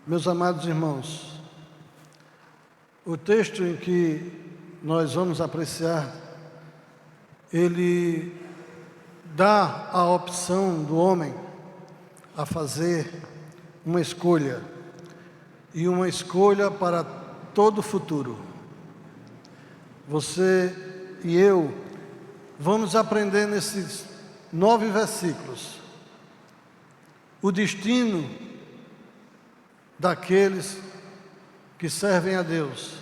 Meus amados irmãos, o texto em que nós vamos apreciar, ele dá a opção do homem a fazer uma escolha, e uma escolha para todo o futuro. Você e eu vamos aprender nesses 9 versículos o destino daqueles que servem a Deus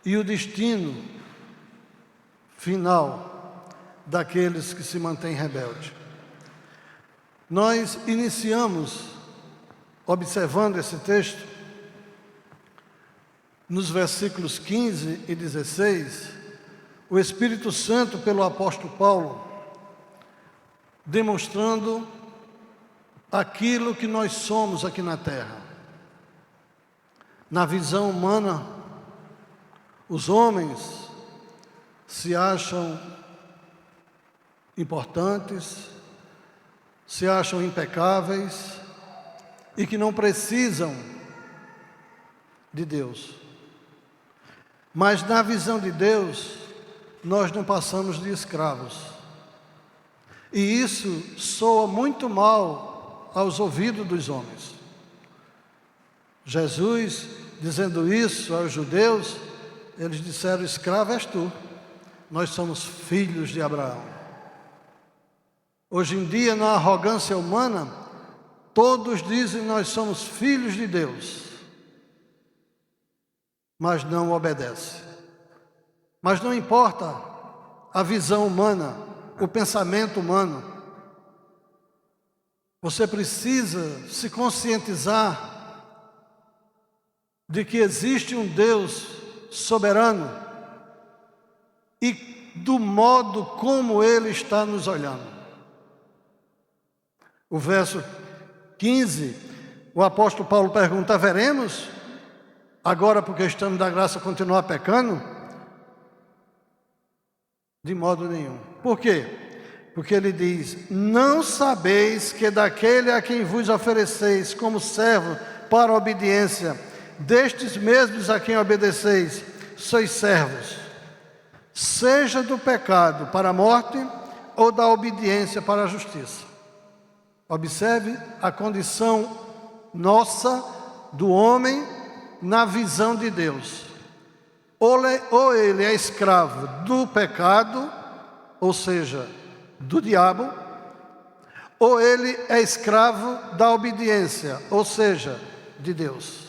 e o destino final daqueles que se mantêm rebeldes. Nós iniciamos observando esse texto nos versículos 15 e 16, o Espírito Santo pelo apóstolo Paulo demonstrando aquilo que nós somos aqui na terra. Na visão humana, os homens se acham importantes, se acham impecáveis e que não precisam de Deus. Mas na visão de Deus, nós não passamos de escravos. E isso soa muito mal aos ouvidos dos homens. Jesus, dizendo isso aos judeus, eles disseram: escravo és tu, nós somos filhos de Abraão. Hoje em dia, na arrogância humana, todos dizem: nós somos filhos de Deus, mas não obedecem. Mas não importa a visão humana, o pensamento humano, você precisa se conscientizar de que existe um Deus soberano e do modo como Ele está nos olhando. O verso 15, o apóstolo Paulo pergunta: veremos agora, porque estamos da graça, continuar pecando? De modo nenhum. Por quê? Porque ele diz: não sabeis que daquele a quem vos ofereceis como servo para a obediência, destes mesmos a quem obedeceis, sois servos, seja do pecado para a morte ou da obediência para a justiça. Observe a condição nossa do homem na visão de Deus. Ou ele é escravo do pecado, ou seja, do diabo, ou ele é escravo da obediência, ou seja, de Deus.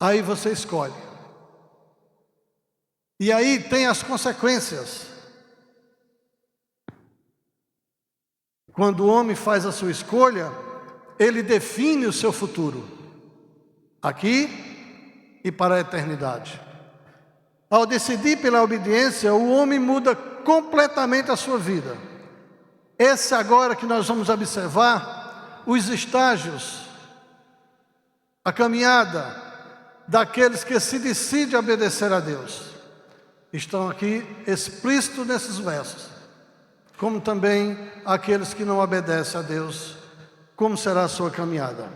Aí você escolhe. E aí tem as consequências. Quando o homem faz a sua escolha, ele define o seu futuro, aqui e para a eternidade. Ao decidir pela obediência, o homem muda completamente a sua vida. Esse agora que nós vamos observar, os estágios, a caminhada daqueles que se decidem a obedecer a Deus, estão aqui explícitos nesses versos, como também aqueles que não obedecem a Deus, como será a sua caminhada.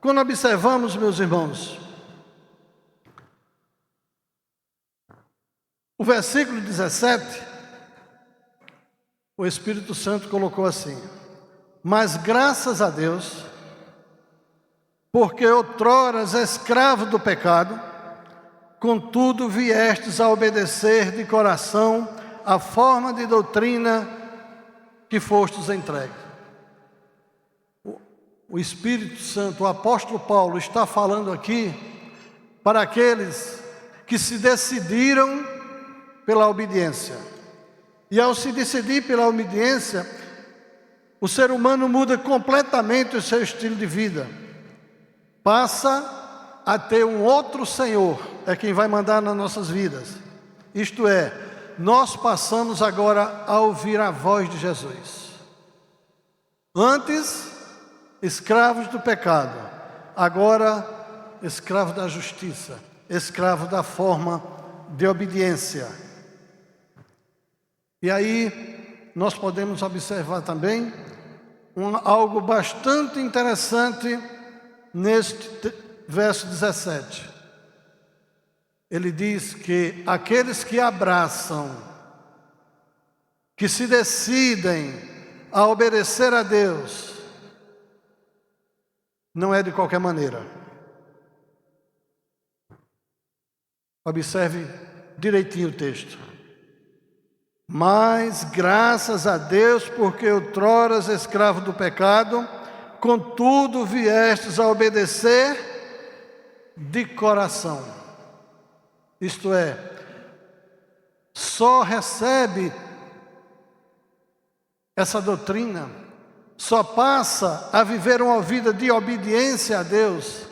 Quando observamos, meus irmãos, o versículo 17, o Espírito Santo colocou assim: mas graças a Deus, porque outroras escravo do pecado, contudo viestes a obedecer de coração a forma de doutrina que fostes entregue. O Espírito Santo, o apóstolo Paulo, está falando aqui para aqueles que se decidiram pela obediência. E ao se decidir pela obediência, o ser humano muda completamente o seu estilo de vida. Passa a ter um outro Senhor, é quem vai mandar nas nossas vidas. Isto é, nós passamos agora a ouvir a voz de Jesus. Antes, escravos do pecado, agora escravo da justiça, escravo da forma de obediência. E aí nós podemos observar também algo bastante interessante neste verso 17. Ele diz que aqueles que abraçam, que se decidem a obedecer a Deus, não é de qualquer maneira. Observe direitinho o texto. Mas graças a Deus, porque outroras escravo do pecado, contudo viestes a obedecer de coração. Isto é, só recebe essa doutrina, só passa a viver uma vida de obediência a Deus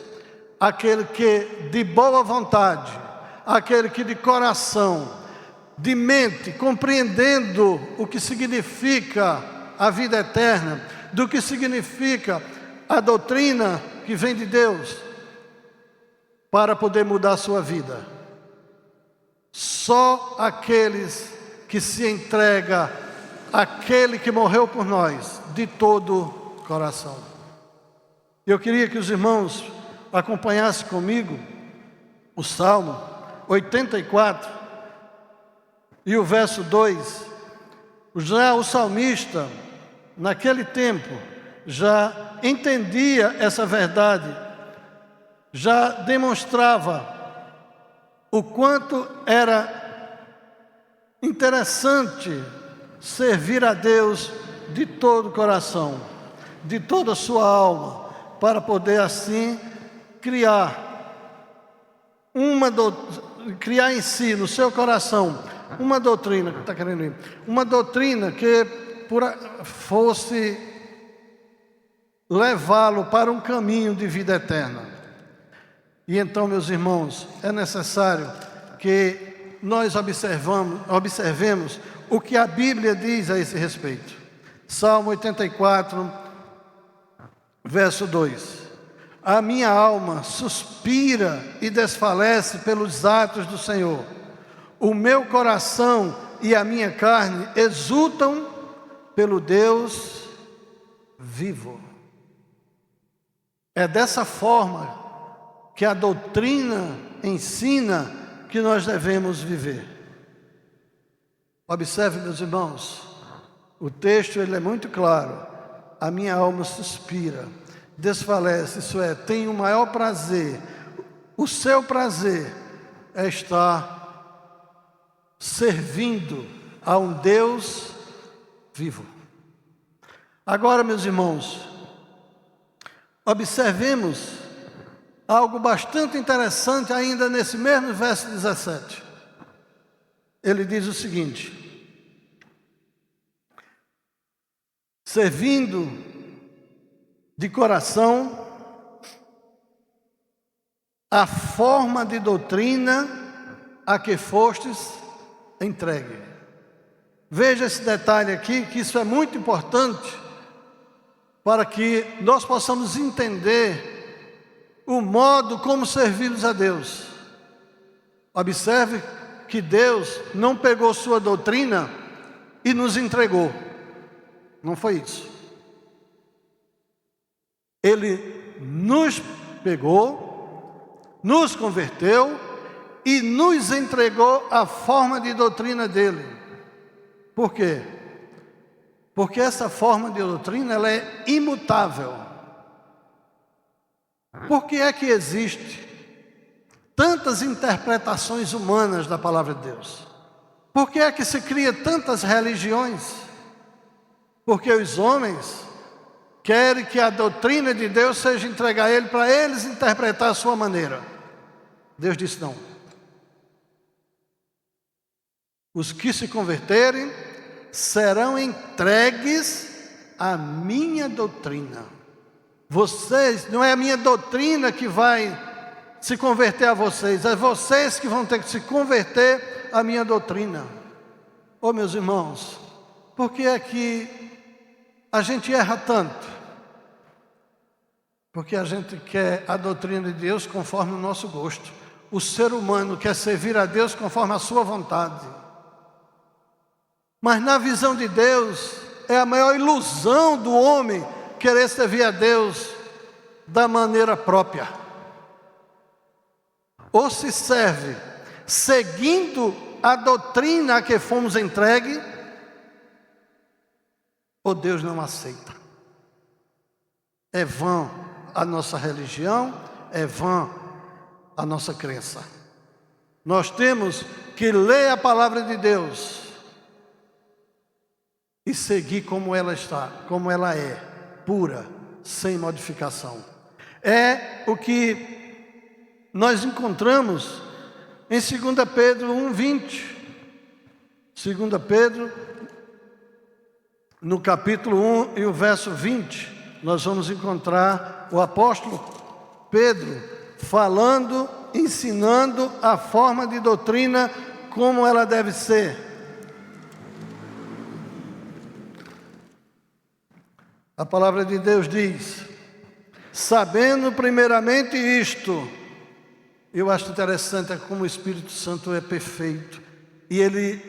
aquele que de boa vontade, aquele que de coração, de mente, compreendendo o que significa a vida eterna, do que significa a doutrina que vem de Deus, para poder mudar a sua vida. Só aqueles que se entregam àquele que morreu por nós, de todo coração. Eu queria que os irmãos acompanhassem comigo o Salmo 84, e o verso 2, já o salmista, naquele tempo, já entendia essa verdade, já demonstrava o quanto era interessante servir a Deus de todo o coração, de toda a sua alma, para poder assim criar em si, no seu coração, uma doutrina, uma doutrina que fosse levá-lo para um caminho de vida eterna. E então, meus irmãos, é necessário que nós observemos o que a Bíblia diz a esse respeito. Salmo 84, verso 2. A minha alma suspira e desfalece pelos atos do Senhor. O meu coração e a minha carne exultam pelo Deus vivo. É dessa forma que a doutrina ensina que nós devemos viver. Observe, meus irmãos, o texto ele é muito claro. A minha alma suspira, desfalece, isso é, tem o maior prazer. O seu prazer é estar servindo a um Deus vivo. Agora, meus irmãos, observemos algo bastante interessante ainda nesse mesmo verso 17. Ele diz o seguinte: servindo de coração a forma de doutrina a que fostes entregue. Veja esse detalhe aqui, que isso é muito importante para que nós possamos entender o modo como servirmos a Deus. Observe que Deus não pegou sua doutrina e nos entregou. Não foi isso. Ele nos pegou, nos converteu e nos entregou a forma de doutrina dele. Por quê? Porque essa forma de doutrina ela é imutável. Por que é que existe tantas interpretações humanas da palavra de Deus? Por que é que se cria tantas religiões? Porque os homens querem que a doutrina de Deus seja entregue a ele para eles interpretar a sua maneira. Deus disse não. Os que se converterem serão entregues à minha doutrina. Vocês, não é a minha doutrina que vai se converter a vocês, é vocês que vão ter que se converter à minha doutrina. Oh, meus irmãos, por que é que a gente erra tanto? Porque a gente quer a doutrina de Deus conforme o nosso gosto. O ser humano quer servir a Deus conforme a sua vontade. Mas na visão de Deus, é a maior ilusão do homem querer servir a Deus da maneira própria. Ou se serve seguindo a doutrina a que fomos entregue, ou Deus não aceita. É vã a nossa religião, é vã a nossa crença. Nós temos que ler a palavra de Deus e seguir como ela está, como ela é, pura, sem modificação. É o que nós encontramos em 2 Pedro 1:20. 2 Pedro, no capítulo 1 e o verso 20, nós vamos encontrar o apóstolo Pedro falando, ensinando a forma de doutrina como ela deve ser. A palavra de Deus diz: sabendo primeiramente isto. Eu acho interessante como o Espírito Santo é perfeito. E ele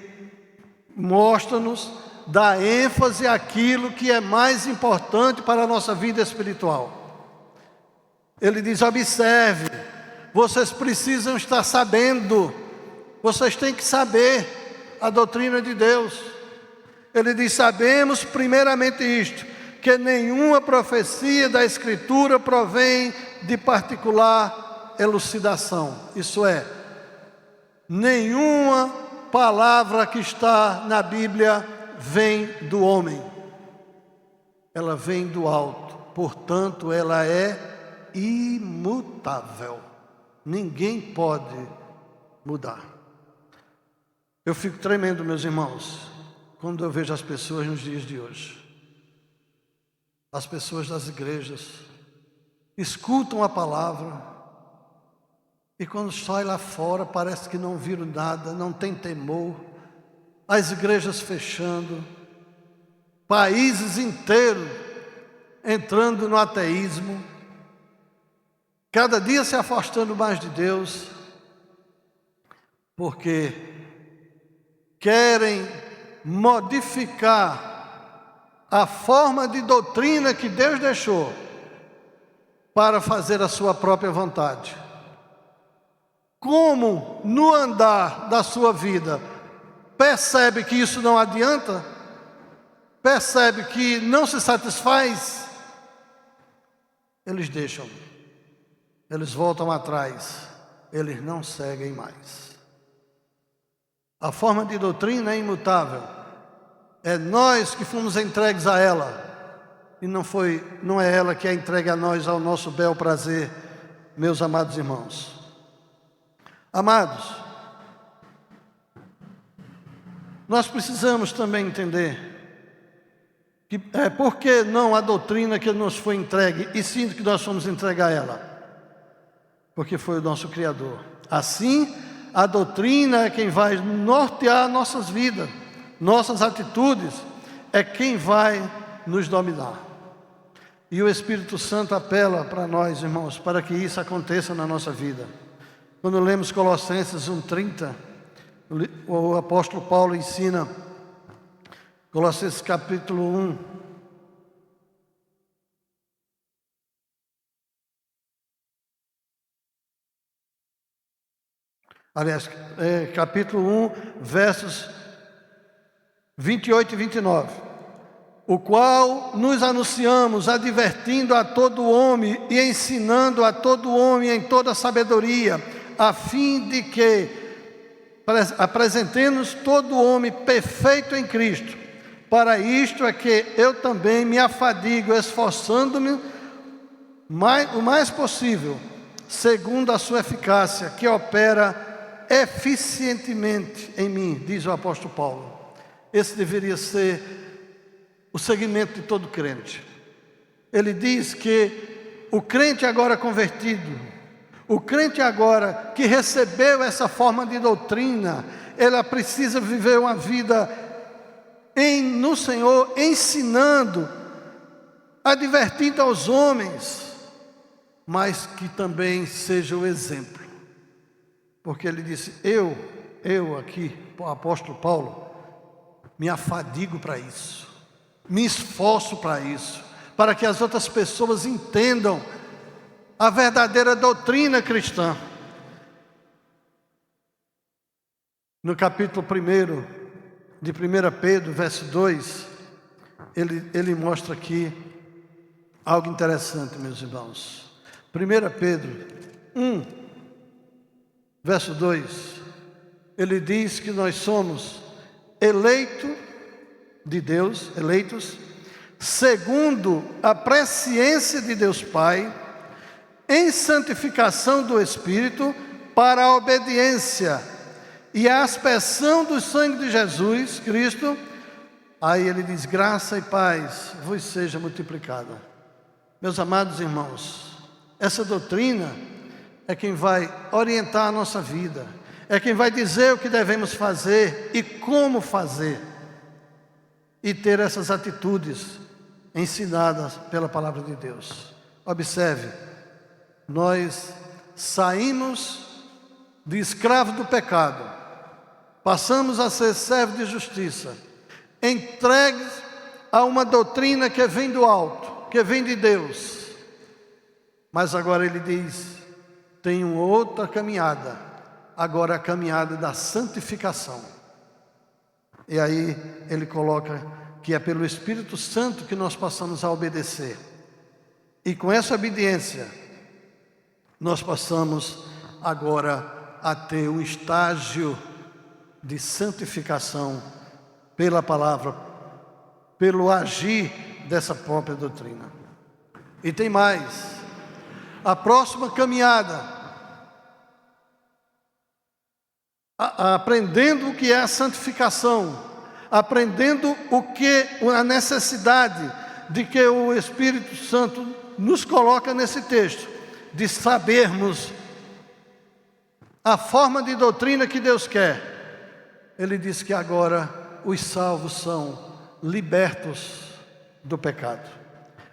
mostra-nos, dá ênfase àquilo que é mais importante para a nossa vida espiritual. Ele diz: observe, vocês precisam estar sabendo, vocês têm que saber a doutrina de Deus. Ele diz: sabemos primeiramente isto, que nenhuma profecia da Escritura provém de particular elucidação. Isso é, nenhuma palavra que está na Bíblia vem do homem. Ela vem do alto. Portanto, ela é imutável. Ninguém pode mudar. Eu fico tremendo, meus irmãos, quando eu vejo as pessoas nos dias de hoje. As pessoas das igrejas escutam a palavra e quando sai lá fora parece que não viram nada, não tem temor. As igrejas fechando, países inteiros entrando no ateísmo, cada dia se afastando mais de Deus, porque querem modificar a forma de doutrina que Deus deixou para fazer a sua própria vontade. Como no andar da sua vida percebe que isso não adianta, percebe que não se satisfaz, eles deixam, eles voltam atrás, eles não seguem mais. A forma de doutrina é imutável, é nós que fomos entregues a ela, e não é ela que é entregue a nós, ao nosso bel prazer, meus amados irmãos. Amados, nós precisamos também entender que por que não a doutrina que nos foi entregue, e sim que nós fomos entregar a ela? Porque foi o nosso Criador. Assim, a doutrina é quem vai nortear nossas vidas, nossas atitudes, é quem vai nos dominar. E o Espírito Santo apela para nós, irmãos, para que isso aconteça na nossa vida. Quando lemos Colossenses 1:30, o apóstolo Paulo ensina, Colossenses capítulo 1, aliás, capítulo 1, versos 28 e 29, o qual nos anunciamos, advertindo a todo homem e ensinando a todo homem em toda sabedoria, a fim de que apresentemos todo homem perfeito em Cristo. Para isto é que eu também me afadigo, esforçando-me o mais possível, segundo a sua eficácia, que opera eficientemente em mim, diz o apóstolo Paulo. Esse deveria ser o segmento de todo crente. Ele diz que o crente agora convertido, o crente agora que recebeu essa forma de doutrina, ela precisa viver uma vida no Senhor, ensinando, advertindo aos homens, mas que também seja o exemplo. Porque ele disse, eu aqui, o apóstolo Paulo, me afadigo para isso, me esforço para isso, para que as outras pessoas entendam a verdadeira doutrina cristã. No capítulo 1 de 1 Pedro, verso 2, ele mostra aqui algo interessante, meus irmãos. 1 Pedro 1, verso 2, ele diz que nós somos eleitos de Deus, eleitos, segundo a presciência de Deus Pai, em santificação do Espírito, para a obediência e a aspersão do sangue de Jesus Cristo. Aí ele diz: graça e paz vos seja multiplicada. Meus amados irmãos, essa doutrina é quem vai orientar a nossa vida, é quem vai dizer o que devemos fazer e como fazer, e ter essas atitudes ensinadas pela palavra de Deus. Observe, nós saímos de escravo do pecado, passamos a ser servo de justiça, entregues a uma doutrina que vem do alto, que vem de Deus. Mas agora ele diz: tem uma outra caminhada, agora a caminhada da santificação. E aí ele coloca que é pelo Espírito Santo que nós passamos a obedecer. E com essa obediência, nós passamos agora a ter um estágio de santificação pela palavra, pelo agir dessa própria doutrina. E tem mais. A próxima caminhada, aprendendo o que é a santificação, aprendendo o que a necessidade de que o Espírito Santo nos coloca nesse texto, de sabermos a forma de doutrina que Deus quer. Ele diz que agora os salvos são libertos do pecado.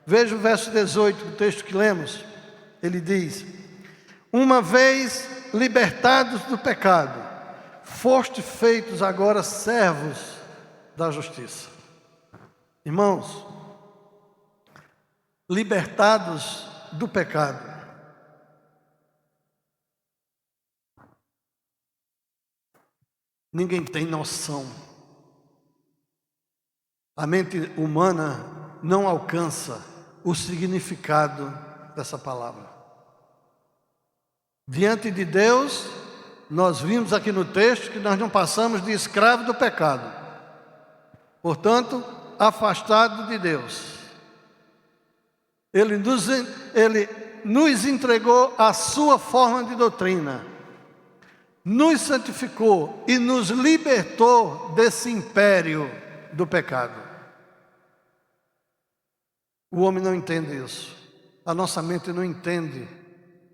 Veja o verso 18 do texto que lemos. Ele diz: uma vez libertados do pecado, foste feitos agora servos da justiça. Irmãos, libertados do pecado, ninguém tem noção. A mente humana não alcança o significado dessa palavra. Diante de Deus, nós vimos aqui no texto que nós não passamos de escravo do pecado. Portanto, afastado de Deus. Ele nos entregou a sua forma de doutrina, nos santificou e nos libertou desse império do pecado. O homem não entende isso. A nossa mente não entende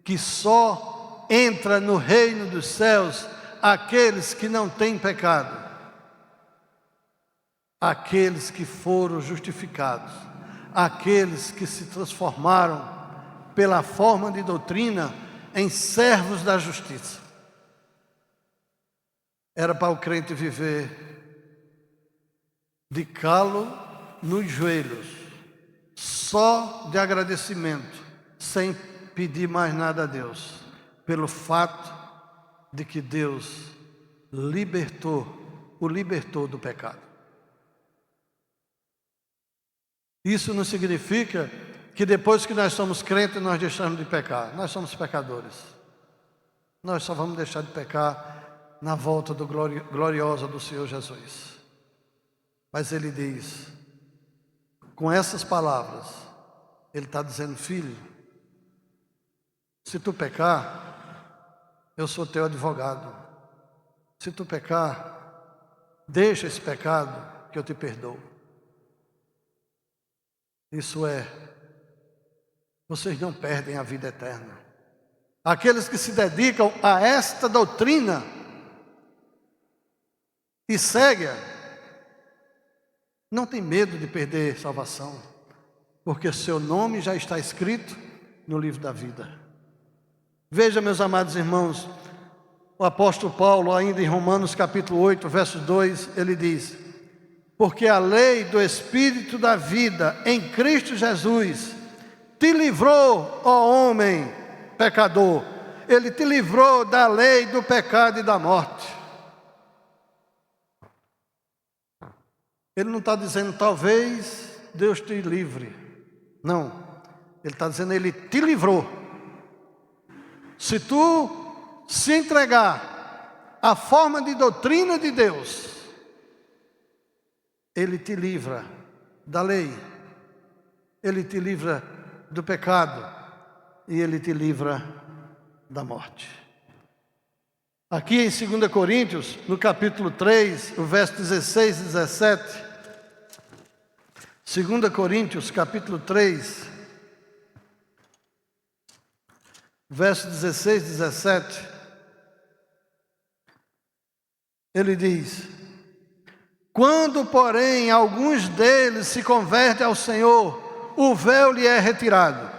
que só entra no reino dos céus aqueles que não têm pecado, aqueles que foram justificados, aqueles que se transformaram pela forma de doutrina em servos da justiça. Era para o crente viver de calo nos joelhos, só de agradecimento, sem pedir mais nada a Deus, pelo fato de que Deus o libertou do pecado. Isso não significa que depois que nós somos crentes, nós deixamos de pecar. Nós somos pecadores. Nós só vamos deixar de pecar na volta gloriosa do Senhor Jesus. Mas ele diz, com essas palavras, ele está dizendo: filho, se tu pecar, eu sou teu advogado. Se tu pecar, deixa esse pecado que eu te perdoo. Isso é, vocês não perdem a vida eterna. Aqueles que se dedicam a esta doutrina e seguem, não tem medo de perder salvação, porque seu nome já está escrito no livro da vida. Veja, meus amados irmãos, o apóstolo Paulo, ainda em Romanos capítulo 8, verso 2, ele diz: porque a lei do Espírito da vida em Cristo Jesus te livrou, ó homem pecador. Ele te livrou da lei do pecado e da morte. Ele não está dizendo talvez Deus te livre. Não, ele está dizendo ele te livrou. Se tu se entregar à forma de doutrina de Deus, Ele te livra da lei, Ele te livra do pecado e Ele te livra da morte. Aqui em 2 Coríntios, no capítulo 3, o verso 16 e 17, 2 Coríntios, capítulo 3, verso 16 e 17, ele diz: quando, porém, alguns deles se convertem ao Senhor, o véu lhe é retirado.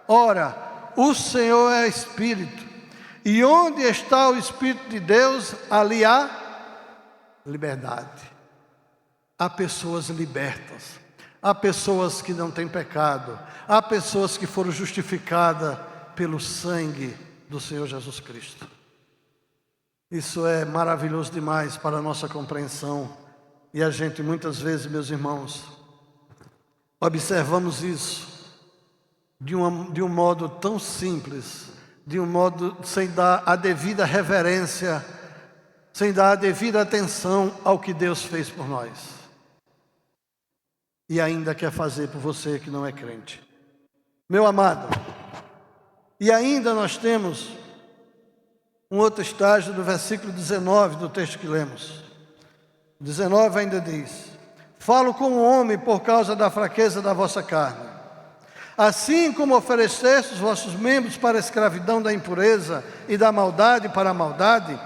Ora, o Senhor é Espírito, e onde está o Espírito de Deus, ali há liberdade. Há pessoas libertas, há pessoas que não têm pecado, há pessoas que foram justificadas pelo sangue do Senhor Jesus Cristo. Isso é maravilhoso demais para a nossa compreensão. E a gente muitas vezes, meus irmãos, observamos isso de um modo tão simples, de um modo sem dar a devida reverência, sem dar a devida atenção ao que Deus fez por nós. E ainda quer fazer por você que não é crente. Meu amado, e ainda nós temos um outro estágio do versículo 19 do texto que lemos. 19 ainda diz: falo como homem por causa da fraqueza da vossa carne. Assim como ofereceste os vossos membros para a escravidão da impureza e da maldade para a maldade,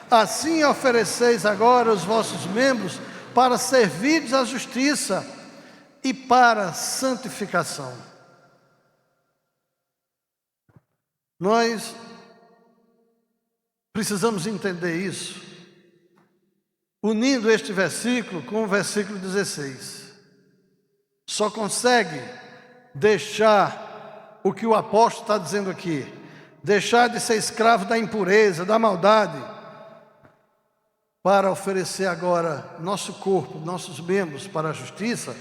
assim ofereceis agora os vossos membros para servirdes à justiça e para a santificação. Nós precisamos entender isso, unindo este versículo com o versículo 16. Só consegue deixar o que o apóstolo está dizendo aqui, deixar de ser escravo da impureza, da maldade, para oferecer agora nosso corpo, nossos membros para a justiça,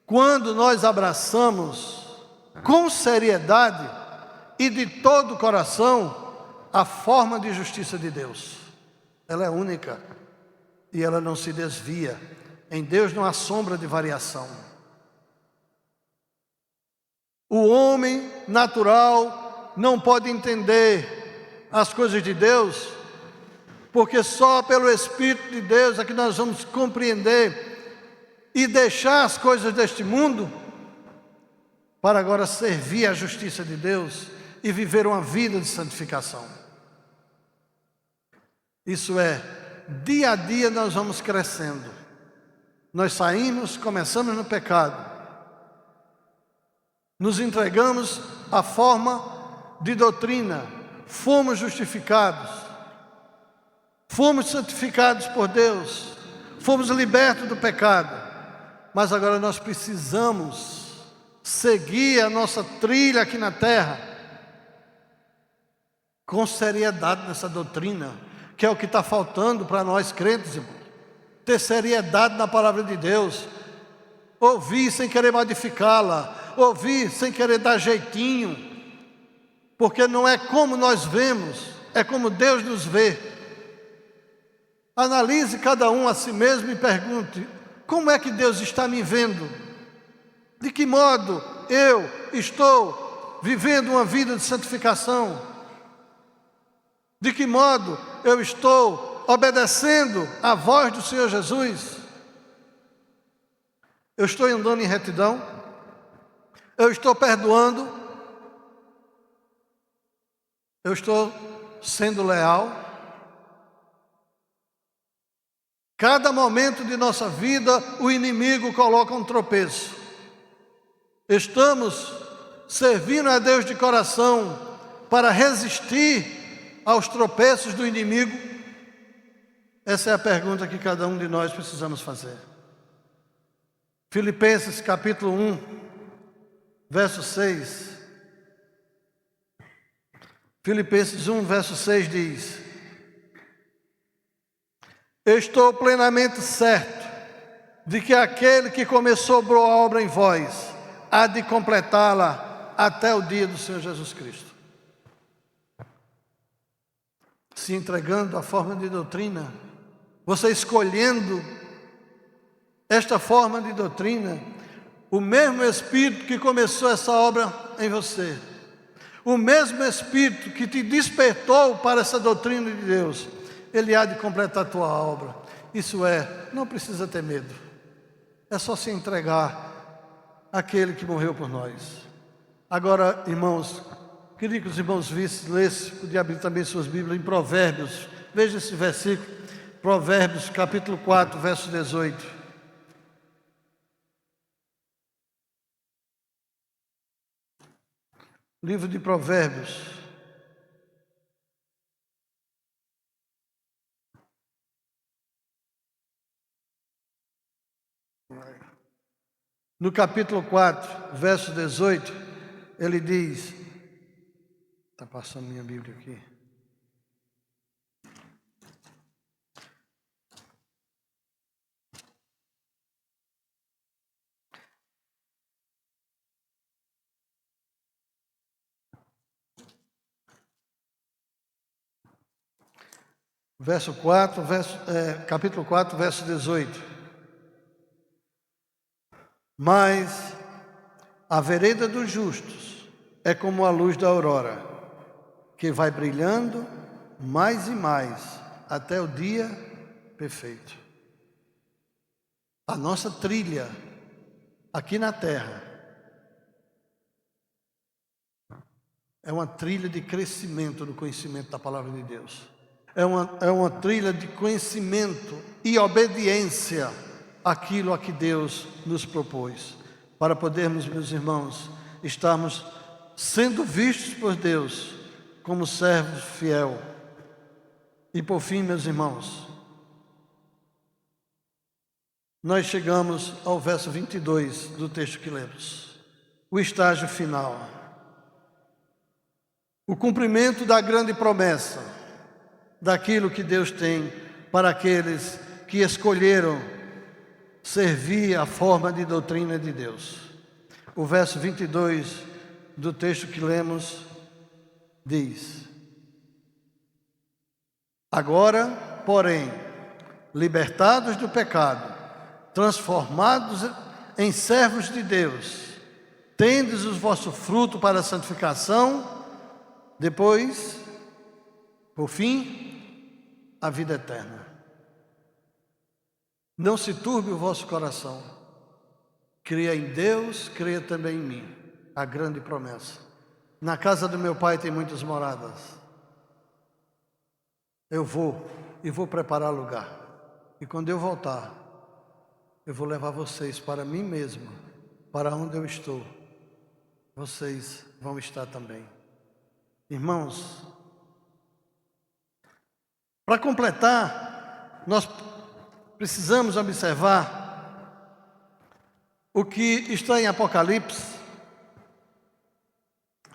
quando nós abraçamos com seriedade e de todo o coração a forma de justiça de Deus. Ela é única e ela não se desvia. Em Deus não há sombra de variação. O homem natural não pode entender as coisas de Deus, porque só pelo Espírito de Deus é que nós vamos compreender e deixar as coisas deste mundo para agora servir a justiça de Deus e viver uma vida de santificação. Isso é, dia a dia nós vamos crescendo. Nós saímos, começamos no pecado, nos entregamos à forma de doutrina, fomos justificados, fomos santificados por Deus, fomos libertos do pecado, mas agora nós precisamos seguir a nossa trilha aqui na terra com seriedade nessa doutrina, que é o que está faltando para nós crentes, irmão. Ter seriedade na palavra de Deus, ouvir sem querer modificá-la, ouvir sem querer dar jeitinho, porque não é como nós vemos, é como Deus nos vê. Analise cada um a si mesmo e pergunte: como é que Deus está me vendo? De que modo eu estou vivendo uma vida de santificação? De que modo eu estou obedecendo à voz do Senhor Jesus? Eu estou andando em retidão? Eu estou perdoando? Eu estou sendo leal? Cada momento de nossa vida, o inimigo coloca um tropeço. Estamos servindo a Deus de coração para resistir aos tropeços do inimigo? Essa é a pergunta que cada um de nós precisamos fazer. Filipenses capítulo 1, verso 6. Filipenses 1, verso 6 diz: estou plenamente certo de que aquele que começou boa obra em vós há de completá-la até o dia do Senhor Jesus Cristo. Se entregando à forma de doutrina, você escolhendo esta forma de doutrina, o mesmo Espírito que começou essa obra em você, o mesmo Espírito que te despertou para essa doutrina de Deus, Ele há de completar a tua obra. Isso é, não precisa ter medo, é só se entregar àquele que morreu por nós. Agora, irmãos, queria que os irmãos lessem, podia abrir também suas Bíblias em Provérbios. Veja esse versículo, Provérbios capítulo 4, verso 18. Livro de Provérbios. No capítulo 4, verso 18, ele diz, está passando minha Bíblia aqui. Capítulo 4, verso 18. Mas a vereda dos justos é como a luz da aurora, que vai brilhando mais e mais até o dia perfeito. A nossa trilha aqui na terra é uma trilha de crescimento no conhecimento da palavra de Deus. É uma trilha de conhecimento e obediência àquilo a que Deus nos propôs, para podermos, meus irmãos, estarmos sendo vistos por Deus como servos fiel. E por fim, meus irmãos, nós chegamos ao verso 22 do texto que lemos, o estágio final, o cumprimento da grande promessa, daquilo que Deus tem para aqueles que escolheram servir a forma de doutrina de Deus. O verso 22 do texto que lemos diz: agora, porém, libertados do pecado, transformados em servos de Deus, tendes o vosso fruto para a santificação, depois, por fim, a vida eterna. Não se turbe o vosso coração. Creia em Deus, creia também em mim. A grande promessa. Na casa do meu Pai tem muitas moradas. Eu vou e vou preparar lugar. E quando eu voltar, eu vou levar vocês para mim mesmo, para onde eu estou. Vocês vão estar também. Irmãos, para completar, nós precisamos observar o que está em Apocalipse,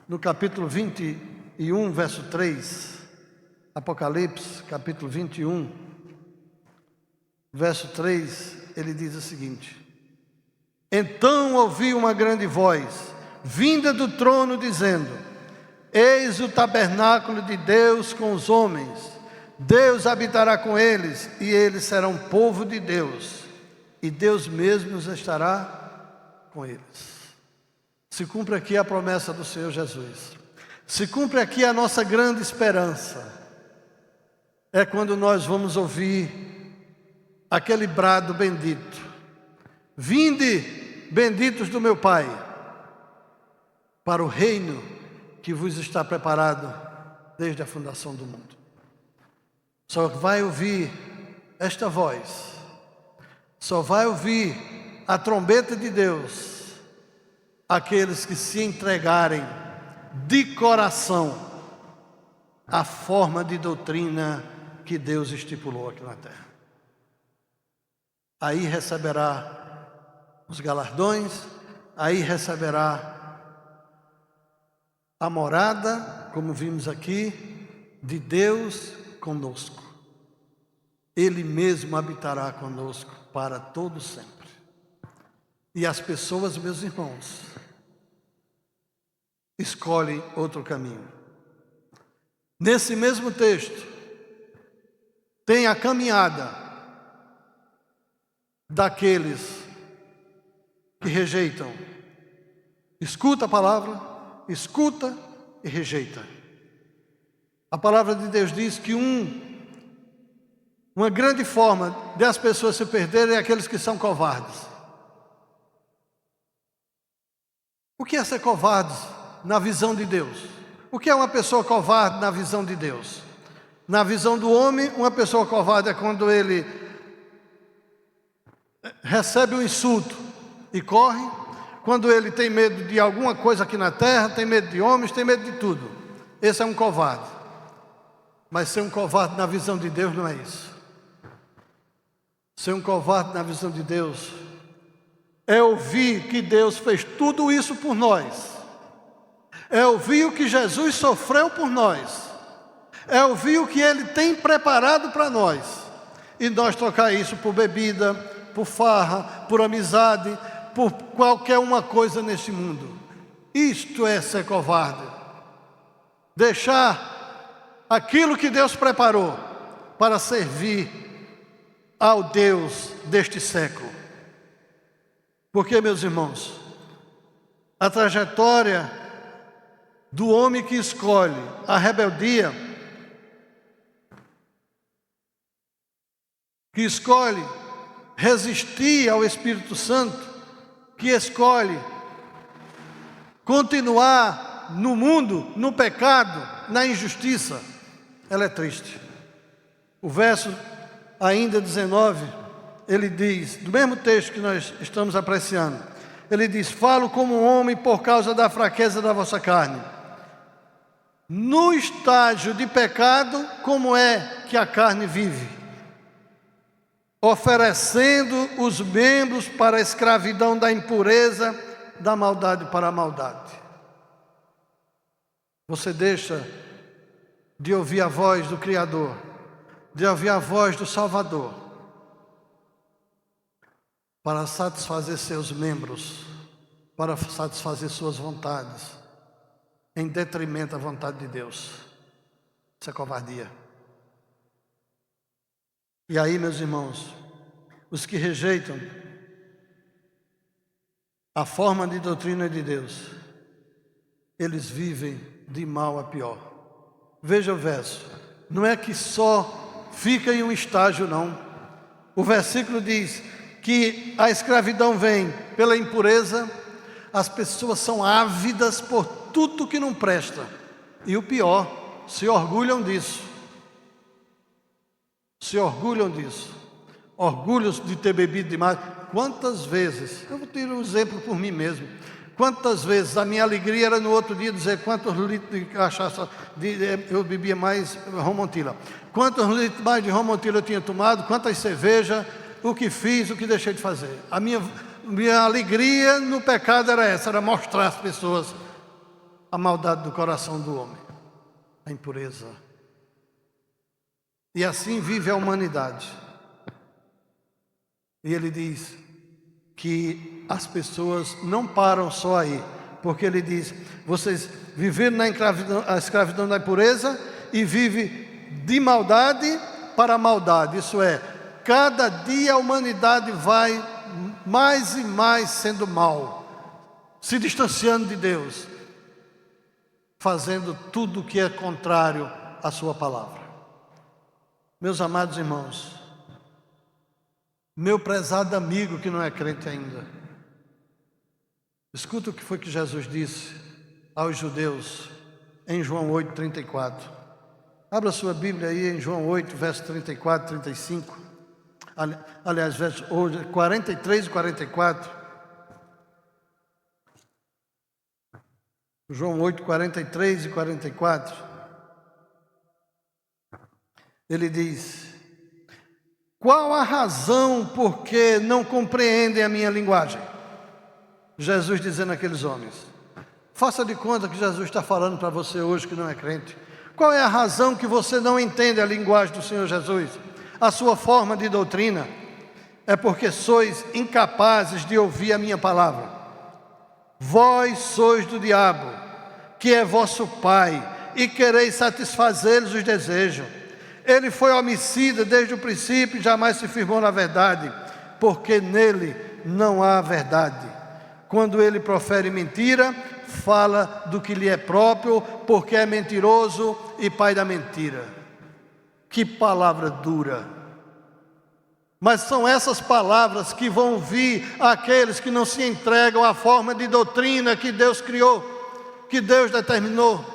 no capítulo 21, verso 3. Apocalipse, capítulo 21, verso 3, ele diz o seguinte: então ouvi uma grande voz, vinda do trono, dizendo: eis o tabernáculo de Deus com os homens. Deus habitará com eles, e eles serão povo de Deus, e Deus mesmo estará com eles. Se cumpre aqui a promessa do Senhor Jesus. Se cumpre aqui a nossa grande esperança. É quando nós vamos ouvir aquele brado bendito: vinde, benditos do meu Pai, para o reino que vos está preparado desde a fundação do mundo. Só vai ouvir esta voz, só vai ouvir a trombeta de Deus aqueles que se entregarem de coração à forma de doutrina que Deus estipulou aqui na terra. Aí receberá os galardões, aí receberá a morada, como vimos aqui, de Deus conosco. Ele mesmo habitará conosco para todo sempre. E as pessoas, meus irmãos, escolhem outro caminho. Nesse mesmo texto, tem a caminhada daqueles que rejeitam. Escuta a palavra, escuta e rejeita. A palavra de Deus diz que uma grande forma de as pessoas se perderem é aqueles que são covardes. O que é ser covarde na visão de Deus? O que é uma pessoa covarde na visão de Deus? Na visão do homem, uma pessoa covarde é quando ele recebe um insulto e corre, quando ele tem medo de alguma coisa aqui na terra, tem medo de homens, tem medo de tudo. Esse é um covarde. Mas ser um covarde na visão de Deus não é isso. Ser um covarde na visão de Deus é ouvir que Deus fez tudo isso por nós. É ouvir o que Jesus sofreu por nós. É ouvir o que Ele tem preparado para nós. E nós trocar isso por bebida, por farra, por amizade, por qualquer uma coisa neste mundo. Isto é ser covarde. Deixar aquilo que Deus preparou para servir ao Deus deste século. Porque, meus irmãos, a trajetória do homem que escolhe a rebeldia, que escolhe resistir ao Espírito Santo, que escolhe continuar no mundo, no pecado, na injustiça, ela é triste. O verso ainda 19, ele diz, do mesmo texto que nós estamos apreciando, ele diz: falo como um homem por causa da fraqueza da vossa carne. No estágio de pecado, como é que a carne vive? Oferecendo os membros para a escravidão da impureza, da maldade para a maldade. Você deixa de ouvir a voz do Criador, de ouvir a voz do Salvador, para satisfazer seus membros, para satisfazer suas vontades, em detrimento da vontade de Deus. Isso é covardia. E aí, meus irmãos, os que rejeitam a forma de doutrina de Deus, eles vivem de mal a pior. Veja o verso. Não é que só fica em um estágio, não. O versículo diz que a escravidão vem pela impureza, as pessoas são ávidas por tudo que não presta. E o pior, se orgulham disso. Se orgulham disso. Orgulhos de ter bebido demais. Quantas vezes, eu vou ter um exemplo por mim mesmo. Quantas vezes a minha alegria era no outro dia dizer quantos litros de cachaça eu bebia mais Romontila. Quantos litros mais de Romontila eu tinha tomado, quantas cervejas, o que fiz, o que deixei de fazer. A minha alegria no pecado era essa, era mostrar às pessoas a maldade do coração do homem, a impureza. E assim vive a humanidade. E ele diz que as pessoas não param só aí, porque ele diz: vocês viveram na escravidão da impureza e vivem de maldade para maldade. Isso é, cada dia a humanidade vai mais e mais sendo mal, se distanciando de Deus, fazendo tudo o que é contrário à sua palavra. Meus amados irmãos, meu prezado amigo que não é crente ainda, escuta o que foi que Jesus disse aos judeus em João 8:34. Abra sua Bíblia aí em João 8, verso 34, 35. Aliás, verso 43 e 44. João 8, 43 e 44. Ele diz: qual a razão por que não compreendem a minha linguagem? Jesus dizendo àqueles homens. Faça de conta que Jesus está falando para você hoje que não é crente. Qual é a razão que você não entende a linguagem do Senhor Jesus? A sua forma de doutrina? É porque sois incapazes de ouvir a minha palavra. Vós sois do diabo, que é vosso pai, e quereis satisfazer-lhes os desejos. Ele foi homicida desde o princípio e jamais se firmou na verdade, porque nele não há verdade. Quando ele profere mentira, fala do que lhe é próprio, porque é mentiroso e pai da mentira. Que palavra dura! Mas são essas palavras que vão vir àqueles que não se entregam à forma de doutrina que Deus criou, que Deus determinou.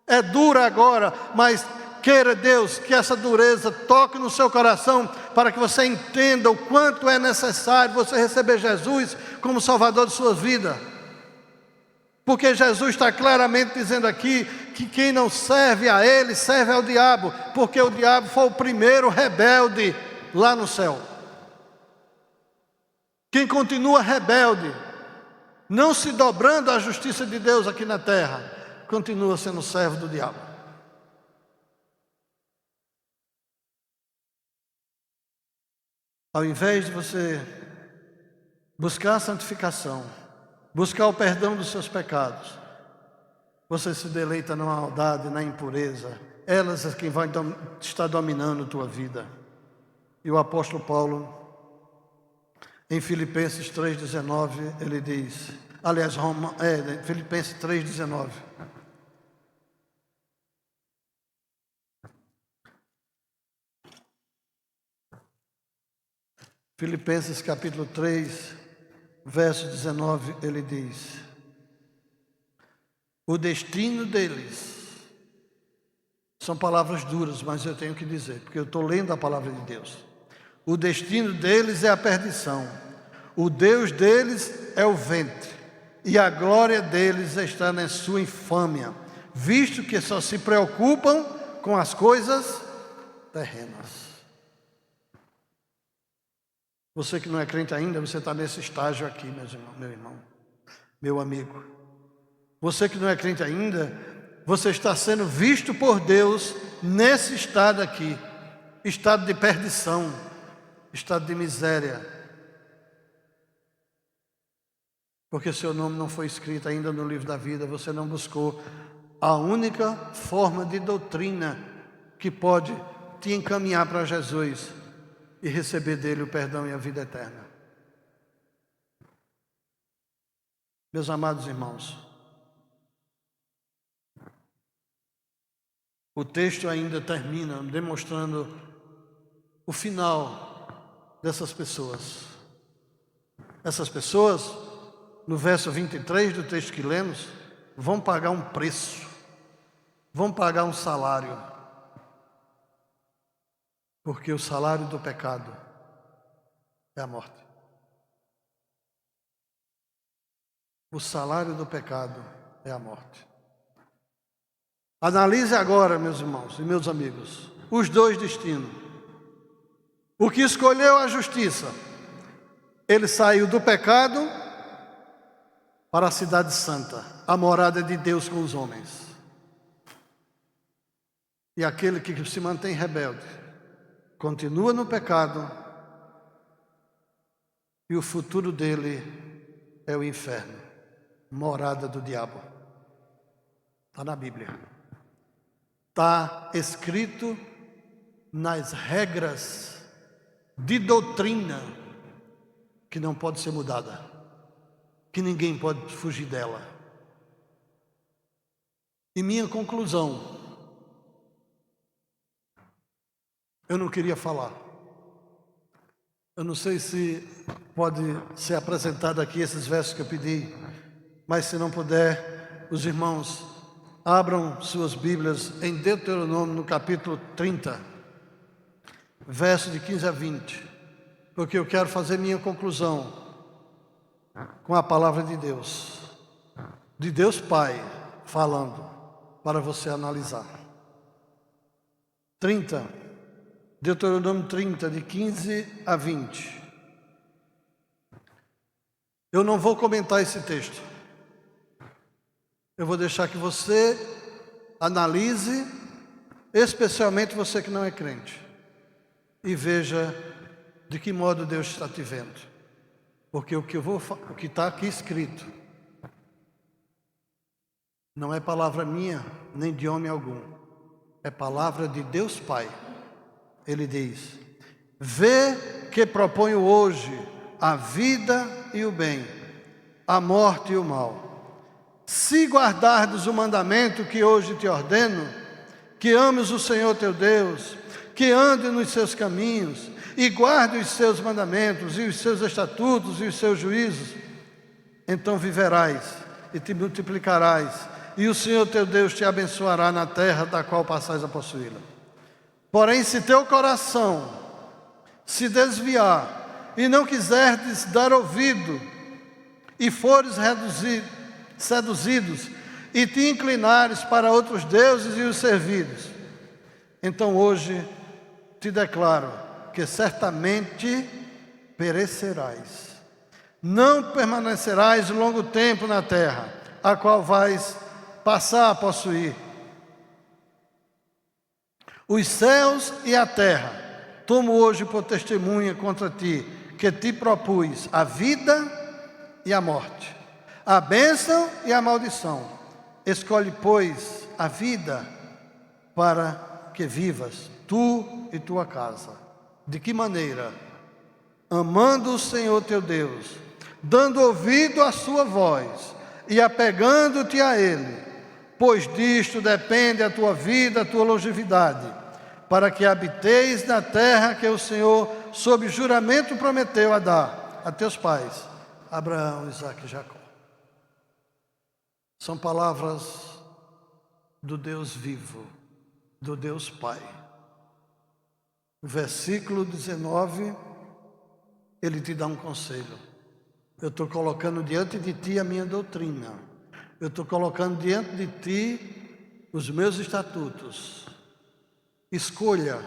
É dura agora, mas queira Deus que essa dureza toque no seu coração, para que você entenda o quanto é necessário você receber Jesus como Salvador de sua vida. Porque Jesus está claramente dizendo aqui que quem não serve a Ele, serve ao diabo, porque o diabo foi o primeiro rebelde lá no céu. Quem continua rebelde, não se dobrando à justiça de Deus aqui na terra, continua sendo servo do diabo. Ao invés de você buscar a santificação, buscar o perdão dos seus pecados, você se deleita na maldade, na impureza. Elas é quem vai estar dominando a tua vida. E o apóstolo Paulo, em Filipenses 3,19, ele diz, aliás, Filipenses 3,19. Filipenses capítulo 3, verso 19, ele diz: o destino deles, são palavras duras, mas eu tenho que dizer, porque eu estou lendo a palavra de Deus. O destino deles é a perdição, o Deus deles é o ventre, e a glória deles está na sua infâmia, visto que só se preocupam com as coisas terrenas. Você que não é crente ainda, você está nesse estágio aqui, meu irmão, meu amigo. Você que não é crente ainda, você está sendo visto por Deus nesse estado aqui, estado de perdição, estado de miséria, porque seu nome não foi escrito ainda no livro da vida. Você não buscou a única forma de doutrina que pode te encaminhar para Jesus e receber dele o perdão e a vida eterna. Meus amados irmãos, o texto ainda termina demonstrando o final dessas pessoas. Essas pessoas, no verso 23 do texto que lemos, vão pagar um preço, vão pagar um salário, porque o salário do pecado é a morte. O salário do pecado é a morte. Analise agora, meus irmãos e meus amigos, os dois destinos. O que escolheu a justiça, ele saiu do pecado para a cidade santa, a morada de Deus com os homens. E aquele que se mantém rebelde, continua no pecado, e o futuro dele é o inferno, morada do diabo. Está na Bíblia. Está escrito nas regras de doutrina que não pode ser mudada, que ninguém pode fugir dela. E minha conclusão, eu não queria falar. Eu não sei se pode ser apresentado aqui esses versos que eu pedi, mas se não puder, os irmãos abram suas Bíblias em Deuteronômio, no capítulo 30, verso de 15 a 20, porque eu quero fazer minha conclusão com a palavra de Deus Pai, falando, para você analisar. 30, Deuteronômio 30, de 15 a 20. Eu não vou comentar esse texto. Eu vou deixar que você analise, especialmente você que não é crente, e veja de que modo Deus está te vendo. Porque o que está aqui escrito não é palavra minha, nem de homem algum. É palavra de Deus Pai. Ele diz: vê que proponho hoje a vida e o bem, a morte e o mal. Se guardardes o mandamento que hoje te ordeno, que ames o Senhor teu Deus, que ande nos seus caminhos, e guarde os seus mandamentos, e os seus estatutos, e os seus juízos, então viverás, e te multiplicarás, e o Senhor teu Deus te abençoará na terra da qual passais a possuí-la. Porém, se teu coração se desviar, e não quiserdes dar ouvido, e fores seduzidos, e te inclinares para outros deuses e os servires, então hoje te declaro que certamente perecerás. Não permanecerás longo tempo na terra, a qual vais passar a possuir. Os céus e a terra tomo hoje por testemunha contra ti, que te propus a vida e a morte, a bênção e a maldição. Escolhe, pois, a vida para que vivas, tu e tua casa. De que maneira? Amando o Senhor teu Deus, dando ouvido à sua voz e apegando-te a Ele, pois disto depende a tua vida, a tua longevidade, para que habiteis na terra que o Senhor, sob juramento, prometeu a dar a teus pais, Abraão, Isaque e Jacó. São palavras do Deus vivo, do Deus Pai. O versículo 19, ele te dá um conselho. Eu estou colocando diante de ti a minha doutrina. Eu estou colocando diante de ti os meus estatutos. Escolha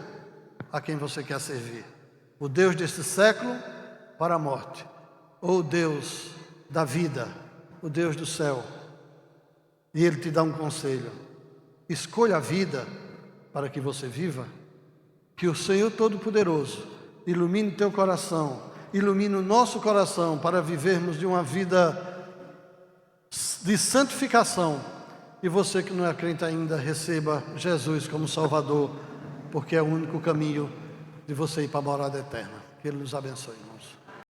a quem você quer servir. O Deus deste século para a morte, ou o Deus da vida, o Deus do céu. E ele te dá um conselho: escolha a vida para que você viva. Que o Senhor Todo-Poderoso ilumine teu coração, ilumine o nosso coração para vivermos de uma vida de santificação. E você que não é crente ainda, receba Jesus como Salvador, porque é o único caminho de você ir para a morada eterna. Que Ele nos abençoe.